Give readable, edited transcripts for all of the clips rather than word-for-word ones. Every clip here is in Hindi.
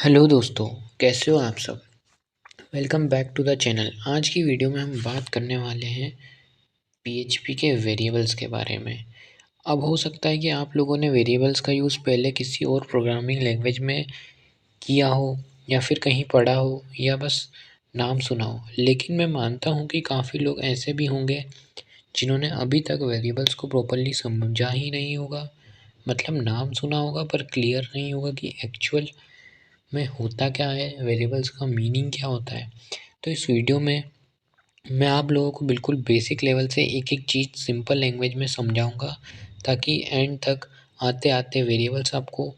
हेलो दोस्तों, कैसे हो आप सब। Welcome back to the channel. आज की वीडियो में हम बात करने वाले हैं पीएचपी के वेरिएबल्स के बारे में। अब हो सकता है कि आप लोगों ने वेरिएबल्स का यूज़ पहले किसी और प्रोग्रामिंग लैंग्वेज में किया हो या फिर कहीं पढ़ा हो या बस नाम सुना हो, लेकिन मैं मानता हूँ कि काफ़ी लोग ऐसे भी होंगे जिन्होंने अभी तक वेरिएबल्स को प्रॉपर्ली समझा ही नहीं होगा। मतलब नाम सुना होगा पर क्लियर नहीं होगा कि एक्चुअल में होता क्या है, वेरिएबल्स का मीनिंग क्या होता है। तो इस वीडियो में मैं आप लोगों को बिल्कुल बेसिक लेवल से एक एक चीज़ सिंपल लैंग्वेज में समझाऊंगा, ताकि एंड तक आते आते वेरिएबल्स आपको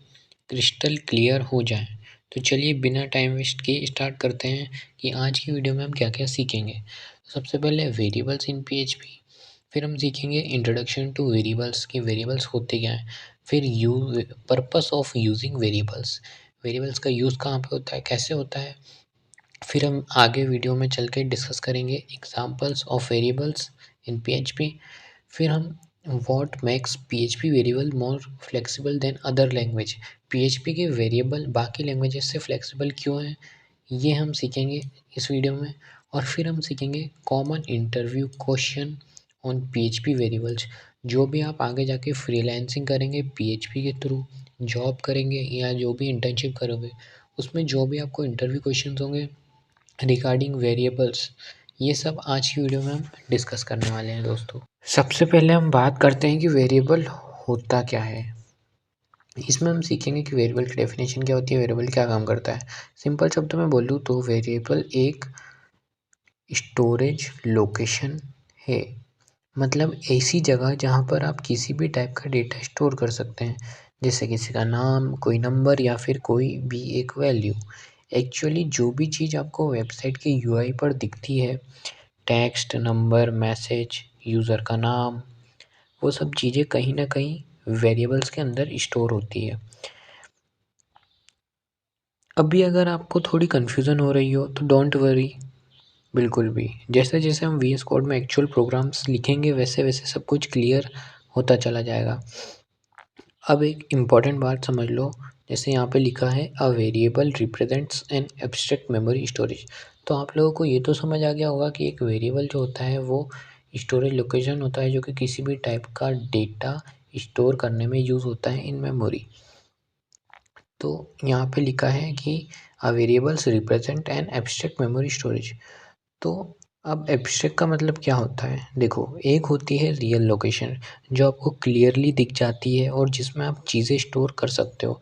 क्रिस्टल क्लियर हो जाए। तो चलिए बिना टाइम वेस्ट किए स्टार्ट करते हैं कि आज की वीडियो में हम क्या क्या सीखेंगे। सबसे पहले वेरिएबल्स इन पीएचपी, फिर हम सीखेंगे इंट्रोडक्शन टू वेरिएबल्स कि वेरिएबल्स होते क्या हैं। फिर purpose of using variables, variables का यूज़ कहाँ पे होता है, कैसे होता है। फिर हम आगे वीडियो में चल के डिस्कस करेंगे examples of variables in PHP. फिर हम what makes PHP variable more flexible than other language, PHP के वेरिएबल बाकी लैंग्वेजेस से फ्लेक्सिबल क्यों हैं, ये हम सीखेंगे इस वीडियो में। और फिर हम सीखेंगे common interview question on PHP variables. जो भी आप आगे जाके फ्रीलांसिंग करेंगे पीएचपी के थ्रू, जॉब करेंगे या जो भी इंटर्नशिप करोगे, उसमें जो भी आपको इंटरव्यू क्वेश्चंस होंगे रिगार्डिंग वेरिएबल्स, ये सब आज की वीडियो में हम डिस्कस करने वाले हैं दोस्तों। सबसे पहले हम बात करते हैं कि वेरिएबल होता क्या है। इसमें हम सीखेंगे कि वेरिएबल की डेफिनेशन क्या होती है, वेरिएबल क्या काम करता है। सिंपल शब्दों में बोलूँ तो वेरिएबल एक स्टोरेज लोकेशन है, मतलब ऐसी जगह जहाँ पर आप किसी भी टाइप का डेटा स्टोर कर सकते हैं, जैसे किसी का नाम, कोई नंबर या फिर कोई भी एक वैल्यू। एक्चुअली जो भी चीज़ आपको वेबसाइट के यूआई पर दिखती है, टेक्स्ट, नंबर, मैसेज, यूज़र का नाम, वो सब चीज़ें कहीं ना कहीं वेरिएबल्स के अंदर स्टोर होती है। अभी अगर आपको थोड़ी कन्फ्यूज़न हो रही हो तो डोंट वरी, बिल्कुल भी। जैसे जैसे हम वीएस कोड में एक्चुअल प्रोग्राम्स लिखेंगे वैसे वैसे सब कुछ क्लियर होता चला जाएगा। अब एक इम्पॉर्टेंट बात समझ लो, जैसे यहाँ पे लिखा है a variable represents an abstract memory storage. तो आप लोगों को ये तो समझ आ गया होगा कि एक वेरिएबल जो होता है वो स्टोरेज लोकेशन होता है, जो कि किसी भी टाइप का डेटा स्टोर करने में यूज़ होता है इन मेमोरी। तो यहाँ पे लिखा है कि a variables represent an abstract memory storage. तो अब एब्स्ट्रैक्ट का मतलब क्या होता है, देखो, एक होती है रियल लोकेशन जो आपको क्लियरली दिख जाती है और जिसमें आप चीज़ें स्टोर कर सकते हो,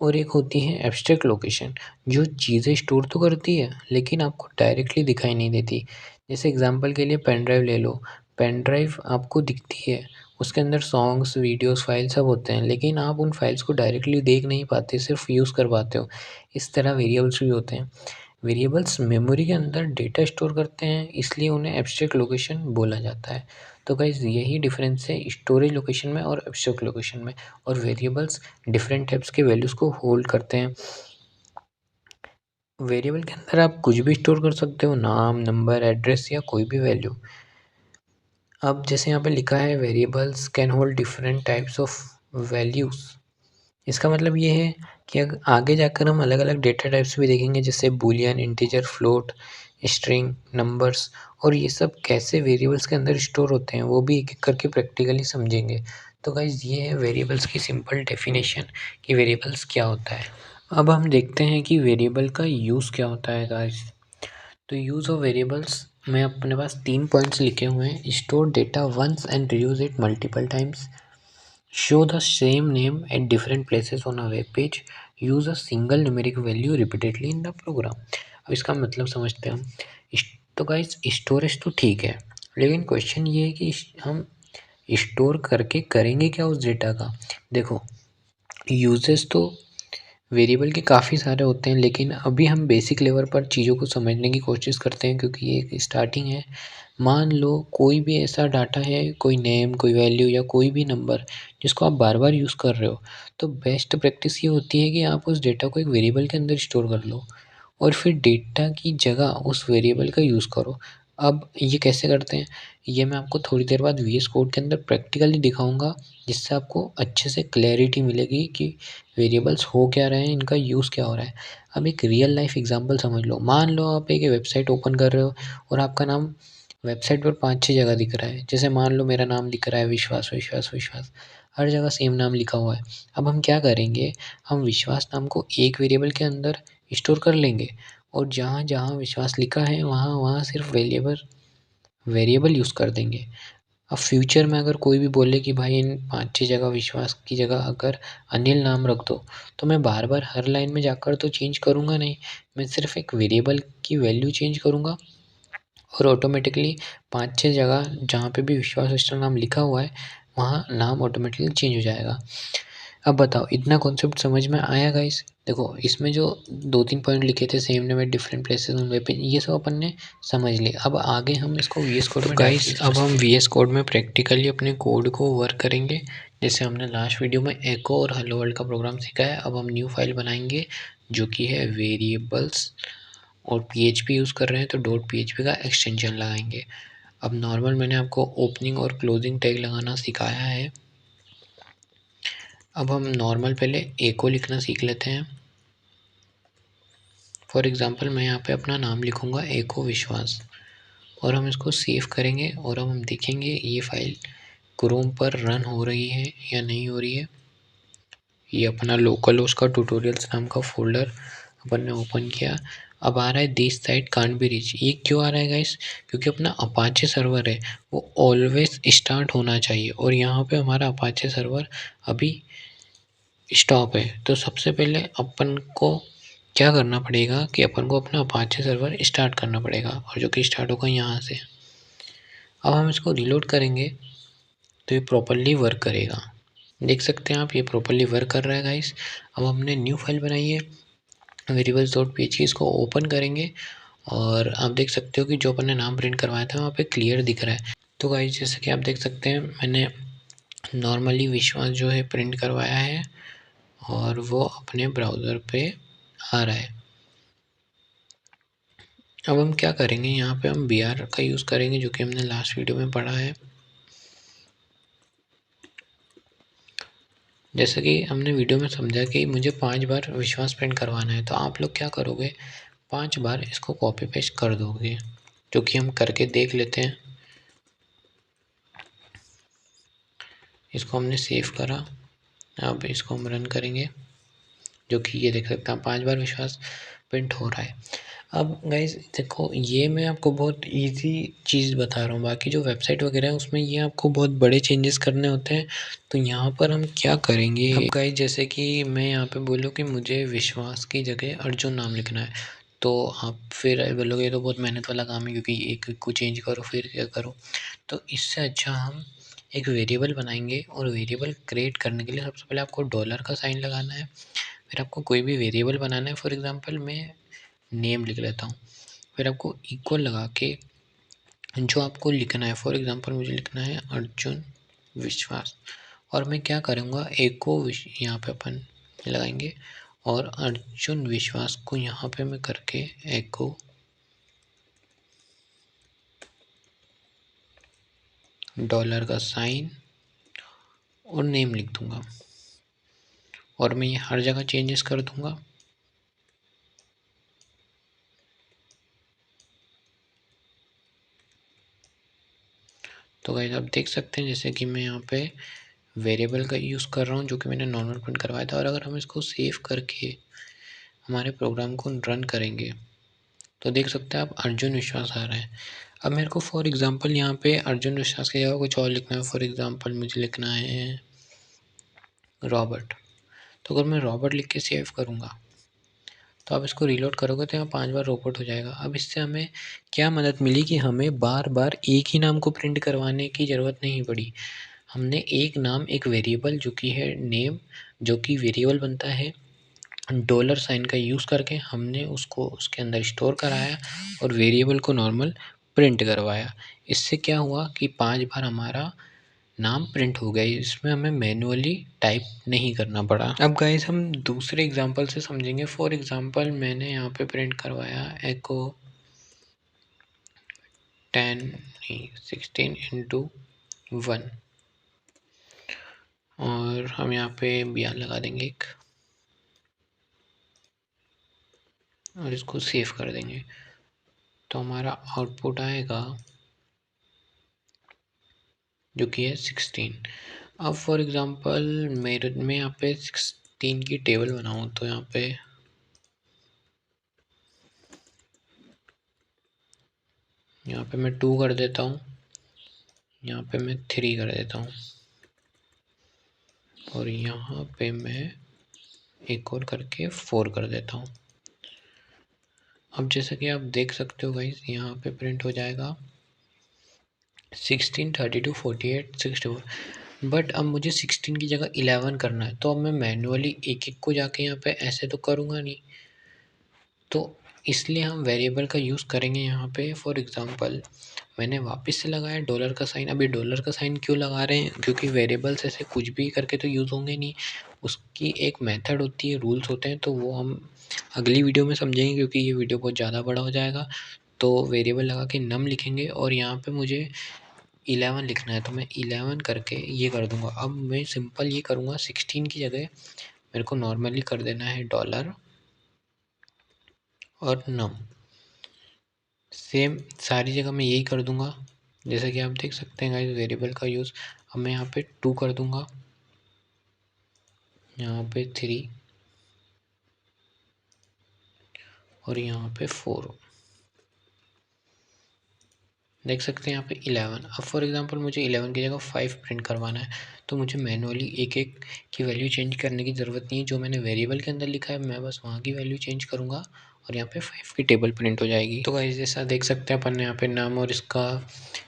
और एक होती है एब्स्ट्रैक्ट लोकेशन जो चीज़ें स्टोर तो करती है लेकिन आपको डायरेक्टली दिखाई नहीं देती। जैसे एग्जांपल के लिए पेन ड्राइव ले लो, पेन ड्राइव आपको दिखती है, उसके अंदर सॉन्ग्स, वीडियोस, फाइल सब होते हैं, लेकिन आप उन फाइल्स को डायरेक्टली देख नहीं पाते, सिर्फ यूज़ कर पाते हो। इस तरह वेरिएबल्स भी होते हैं। वेरिएबल्स मेमोरी के अंदर डेटा स्टोर करते हैं, इसलिए उन्हें एब्स्ट्रैक्ट लोकेशन बोला जाता है। तो गाइस यही डिफरेंस है स्टोरेज लोकेशन में और एब्स्ट्रैक्ट लोकेशन में। और वेरिएबल्स डिफरेंट टाइप्स के वैल्यूज़ को होल्ड करते हैं। वेरिएबल के अंदर आप कुछ भी स्टोर कर सकते हो, नाम, नंबर, एड्रेस या कोई भी वैल्यू। अब जैसे यहाँ पे लिखा है variables can hold different types of values. इसका मतलब ये है कि आगे जाकर हम अलग अलग डेटा टाइप्स भी देखेंगे, जैसे Boolean, integer, float, string, numbers, और ये सब कैसे वेरिएबल्स के अंदर स्टोर होते हैं वो भी एक एक करके प्रैक्टिकली समझेंगे। तो गाइज ये है वेरिएबल्स की सिंपल डेफिनेशन कि वेरिएबल्स क्या होता है। अब हम देखते हैं कि वेरिएबल का यूज़ क्या होता है गाइज। तो यूज़ ऑफ वेरिएबल्स में अपने पास 3 पॉइंट्स लिखे हुए हैं। Store data once and reuse it multiple times, show the same name at different places on a web page, use a single numeric value repeatedly in the program। अब इसका मतलब समझते हैं हम। तो गाइस स्टोरेज तो ठीक है, लेकिन क्वेश्चन ये है कि हम स्टोर करके करेंगे क्या उस डेटा का। देखो, यूजेस तो वेरिएबल के काफ़ी सारे होते हैं, लेकिन अभी हम बेसिक लेवल पर चीज़ों को समझने की कोशिश करते हैं, क्योंकि ये एक स्टार्टिंग है। मान लो कोई भी ऐसा डाटा है, कोई नेम, कोई वैल्यू या कोई भी नंबर जिसको आप बार बार यूज़ कर रहे हो, तो बेस्ट प्रैक्टिस ये होती है कि आप उस डेटा को एक वेरिएबल के अंदर स्टोर कर लो और फिर डेटा की जगह उस वेरिएबल का यूज़ करो। अब ये कैसे करते हैं, ये मैं आपको थोड़ी देर बाद वीएस कोड के अंदर प्रैक्टिकली दिखाऊँगा, जिससे आपको अच्छे से क्लैरिटी मिलेगी कि वेरिएबल्स हो क्या रहे हैं, इनका यूज़ क्या हो रहा है। अब एक रियल लाइफ़ एग्ज़ाम्पल समझ लो, मान लो आप एक वेबसाइट ओपन कर रहे हो और आपका नाम वेबसाइट पर 5-6 जगह दिख रहा है। जैसे मान लो मेरा नाम दिख रहा है विश्वास, विश्वास, विश्वास, हर जगह सेम नाम लिखा हुआ है। अब हम क्या करेंगे, हम विश्वास नाम को एक वेरिएबल के अंदर स्टोर कर लेंगे और जहाँ-जहाँ विश्वास लिखा है वहाँ-वहाँ सिर्फ वेरिएबल यूज़ कर देंगे। अब फ्यूचर में अगर कोई भी बोले कि भाई इन 5-6 जगह विश्वास की जगह अगर अनिल नाम रख दो, तो मैं बार-बार हर लाइन में जाकर तो चेंज करूँगा नहीं। मैं सिर्फ एक वेरिएबल की वैल्यू चेंज करूँगा और ऑटोमेटिकली 5-6 जगह जहाँ पे भी विश्वास मिश्रा नाम लिखा हुआ है, वहाँ नाम ऑटोमेटिकली चेंज हो जाएगा। अब बताओ इतना कॉन्सेप्ट समझ में आया गाइस? देखो इसमें जो 2-3 पॉइंट लिखे थे same name at different places on web page, ये सब अपन ने समझ लिया। अब आगे हम इसको वीएस कोड में गाइस अब हम वीएस कोड में प्रैक्टिकली अपने कोड को वर्क करेंगे। जैसे हमने लास्ट वीडियो में एको और हेलो वर्ल्ड का प्रोग्राम सीखा है, अब हम न्यू फाइल बनाएंगे जो कि है वेरिएबल्स और पीएचपी यूज़ कर रहे हैं तो डॉट पीएचपी का एक्सटेंशन लगाएंगे। अब नॉर्मल मैंने आपको ओपनिंग और क्लोजिंग टैग लगाना सिखाया है। अब हम नॉर्मल पहले एको लिखना सीख लेते हैं। फॉर एग्ज़ाम्पल मैं यहाँ पे अपना नाम लिखूँगा एको विश्वास और हम इसको सेव करेंगे और अब हम देखेंगे ये फ़ाइल क्रोम पर रन हो रही है या नहीं हो रही है। ये अपना लोकल उसका ट्यूटोरियल्स नाम का फ़ोल्डर अपन ने ओपन किया। अब आ रहा है this site can't be reach. ये क्यों आ रहा है गाइस? क्योंकि अपना अपाचे सर्वर है वो ऑलवेज स्टार्ट होना चाहिए और यहाँ पे हमारा अपाचे सर्वर अभी स्टॉप है। तो सबसे पहले अपन को क्या करना पड़ेगा कि अपन को अपना अपाचे सर्वर स्टार्ट करना पड़ेगा और जो कि स्टार्ट होगा यहाँ से। अब हम इसको रीलोड करेंगे तो ये प्रॉपर्ली वर्क करेगा। देख सकते हैं आप ये प्रॉपर्ली वर्क कर रहा है गाइस। अब हमने न्यू फाइल बनाई है वेरिएबल्स डॉट पीएचपी, इसको ओपन करेंगे और आप देख सकते हो कि जो अपन ने नाम प्रिंट करवाया था वहाँ पे क्लियर दिख रहा है। तो गाइस जैसे कि आप देख सकते हैं मैंने नॉर्मली विश्वास जो है प्रिंट करवाया है और वो अपने ब्राउज़र पे आ रहा है। अब हम क्या करेंगे, यहाँ पे हम br का यूज़ करेंगे जो कि हमने लास्ट वीडियो में पढ़ा है। जैसे कि हमने वीडियो में समझा कि मुझे 5 बार विश्वास प्रिंट करवाना है, तो आप लोग क्या करोगे 5 बार इसको कॉपी पेस्ट कर दोगे, जो कि हम करके देख लेते हैं। इसको हमने सेव करा, अब इसको हम रन करेंगे जो कि ये देख सकते हैं 5 बार विश्वास प्रिंट हो रहा है। अब गाइस देखो ये मैं आपको बहुत इजी चीज़ बता रहा हूँ, बाकी जो वेबसाइट वगैरह है उसमें ये आपको बहुत बड़े चेंजेस करने होते हैं। तो यहाँ पर हम क्या करेंगे, अब गाइस जैसे कि मैं यहाँ पे बोलूँ कि मुझे विश्वास की जगह अर्जुन नाम लिखना है, तो आप फिर बोलोगे ये तो बहुत मेहनत वाला काम है क्योंकि एक को चेंज करो फिर क्या करो। तो इससे अच्छा हम एक वेरिएबल बनाएंगे और वेरिएबल क्रिएट करने के लिए सबसे पहले आपको डॉलर का साइन लगाना है। फिर आपको कोई भी वेरिएबल बनाना है, फॉर एग्ज़ाम्पल मैं नेम लिख लेता हूँ। फिर आपको इक्वल लगा के जो आपको लिखना है, फॉर एग्ज़ाम्पल मुझे लिखना है अर्जुन विश्वास और मैं क्या करूँगा एको यहाँ पे अपन लगाएंगे और अर्जुन विश्वास को यहाँ पे मैं करके एको डॉलर का साइन और नेम लिख दूँगा और मैं ये हर जगह चेंजेस कर दूँगा। तो गाइस आप देख सकते हैं जैसे कि मैं यहाँ पे वेरिएबल का यूज़ कर रहा हूँ जो कि मैंने नॉर्मल प्रिंट करवाया था और अगर हम इसको सेव करके हमारे प्रोग्राम को रन करेंगे तो देख सकते हैं आप अर्जुन विश्वास आ रहा है। अब मेरे को फॉर एग्ज़ाम्पल यहाँ पे अर्जुन विश्वास की जगह कुछ और लिखना है, फॉर एग्ज़ाम्पल मुझे लिखना है रॉबर्ट। तो अगर मैं रॉबर्ट लिख के सेव करूँगा तो आप इसको रीलोड करोगे तो यहाँ 5 बार रोबोट हो जाएगा। अब इससे हमें क्या मदद मिली कि हमें बार बार एक ही नाम को प्रिंट करवाने की ज़रूरत नहीं पड़ी। हमने एक नाम एक वेरिएबल जो कि है नेम, जो कि वेरिएबल बनता है डॉलर साइन का यूज़ करके, हमने उसको उसके अंदर स्टोर कराया और वेरिएबल को नॉर्मल प्रिंट करवाया। इससे क्या हुआ कि 5 बार हमारा नाम प्रिंट हो गया, इसमें हमें मैनुअली टाइप नहीं करना पड़ा। अब गाइस हम दूसरे एग्जांपल से समझेंगे। फॉर एग्जांपल मैंने यहाँ पे प्रिंट करवाया एको 10 नहीं 16 इंटू 1, और हम यहाँ पे बयान लगा देंगे एक, और इसको सेव कर देंगे। तो हमारा आउटपुट आएगा जो कि है 16। अब फॉर एग्ज़ाम्पल मेरे में यहाँ पे 16 की टेबल बनाऊँ तो यहाँ पे मैं 2 कर देता हूँ, यहाँ पे मैं 3 कर देता हूँ, और यहाँ पे मैं एक और करके 4 कर देता हूँ। अब जैसा कि आप देख सकते हो गाइस, यहाँ पे प्रिंट हो जाएगा 16, 32, 48, 64। बट अब मुझे 16 की जगह 11 करना है, तो अब मैं मैन्युअली एक एक को जाके यहाँ पे ऐसे तो करूँगा नहीं, तो इसलिए हम वेरिएबल का यूज़ करेंगे यहाँ पे। फॉर एग्ज़ाम्पल मैंने वापस से लगाया डॉलर का साइन। अभी डॉलर का साइन क्यों लगा रहे हैं, क्योंकि वेरिएबल्स ऐसे कुछ भी करके तो यूज़ होंगे नहीं, उसकी एक मेथड होती है, रूल्स होते हैं, तो वो हम अगली वीडियो में समझेंगे, क्योंकि ये वीडियो बहुत ज़्यादा बड़ा हो जाएगा। तो वेरिएबल लगा के नम लिखेंगे, और यहाँ पे मुझे 11 लिखना है, तो मैं 11 करके ये कर दूँगा। अब मैं सिंपल ये करूँगा, 16 की जगह मेरे को नॉर्मली कर देना है डॉलर और नम। सेम सारी जगह मैं यही कर दूँगा, जैसा कि आप देख सकते हैं गाइस वेरिएबल का यूज़। अब मैं यहाँ पे 2 कर दूँगा, यहाँ पे 3, और यहाँ पे 4। देख सकते हैं यहाँ पे 11। अब फॉर एग्ज़ाम्पल मुझे 11 की जगह 5 प्रिंट करवाना है, तो मुझे मैनुअली एक एक की वैल्यू चेंज करने की ज़रूरत नहीं है। जो मैंने वेरिएबल के अंदर लिखा है मैं बस वहाँ की वैल्यू चेंज करूँगा, और यहाँ पे 5 की टेबल प्रिंट हो जाएगी। तो गाइस जैसा देख सकते हैं अपन ने यहाँ पे नाम और इसका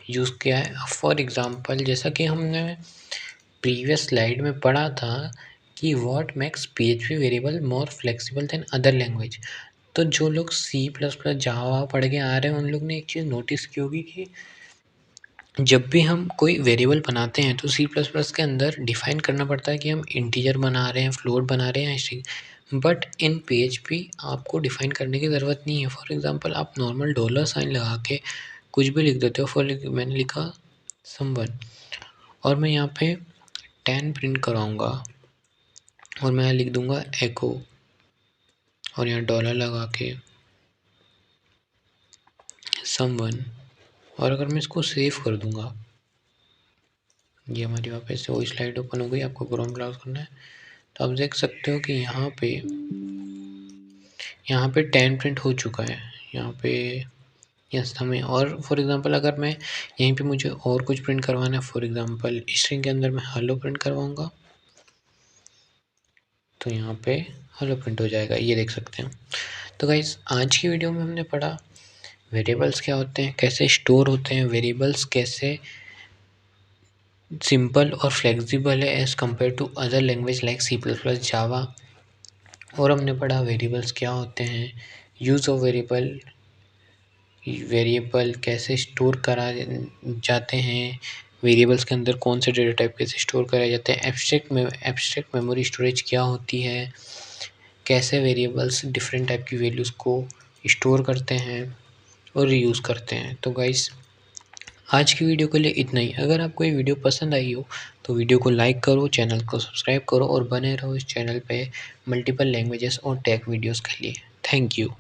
यूज़ किया है। अब फॉर एग्ज़ाम्पल जैसा कि हमने प्रीवियस स्लाइड में पढ़ा था कि what makes PHP variable more flexible than other language. तो जो लोग C++, जावा पढ़ के आ रहे हैं, उन लोग ने एक चीज़ नोटिस की होगी कि जब भी हम कोई वेरिएबल बनाते हैं तो C++ के अंदर डिफ़ाइन करना पड़ता है कि हम इंटीजर बना रहे हैं, फ्लोट बना रहे हैं, स्ट्रिंग। बट इन PHP आपको डिफ़ाइन करने की ज़रूरत नहीं है। फॉर एग्ज़ाम्पल आप नॉर्मल डॉलर साइन लगा के कुछ भी लिख देते हो। मैंने लिखा समवन, और मैं यहाँ पे 10 प्रिंट कराऊँगा, और मैं लिख दूँगा एको, और यहाँ डॉलर लगा के समवन, और अगर मैं इसको सेव कर दूँगा, ये हमारी वापस से वही स्लाइड ओपन हो गई। आपको क्रोम ब्राउज़ करना है, तो आप देख सकते हो कि यहाँ पे 10 प्रिंट हो चुका है यहाँ पे। यस हमें, और फॉर एग्ज़ाम्पल अगर मैं यहीं पे मुझे और कुछ प्रिंट करवाना है, फॉर एग्ज़ाम्पल स्ट्रिंग के अंदर मैं हेलो प्रिंट करवाऊँगा, तो यहाँ पे हेलो प्रिंट हो जाएगा, ये देख सकते हैं। तो गाइस आज की वीडियो में हमने पढ़ा वेरिएबल्स क्या होते हैं, कैसे स्टोर होते हैं, वेरिएबल्स कैसे सिंपल और फ्लेक्सिबल है as compare to other language like C++, Java. और हमने पढ़ा वेरिएबल्स क्या होते हैं, यूज़ ऑफ वेरिएबल कैसे स्टोर करा जाते हैं, वेरिएबल्स के अंदर कौन से डेटा टाइप कैसे स्टोर कराए जाते हैं, एब्स्ट्रैक्ट मेमोरी स्टोरेज क्या होती है, कैसे वेरिएबल्स डिफरेंट टाइप की वैल्यूज़ को स्टोर करते हैं और रीयूज़ करते हैं। तो गाइस आज की वीडियो के लिए इतना ही। अगर आपको ये वीडियो पसंद आई हो तो वीडियो को लाइक करो, चैनल को सब्सक्राइब करो, और बने रहो इस चैनल पे मल्टीपल लैंग्वेजेस और टेक वीडियोस के लिए। Thank you.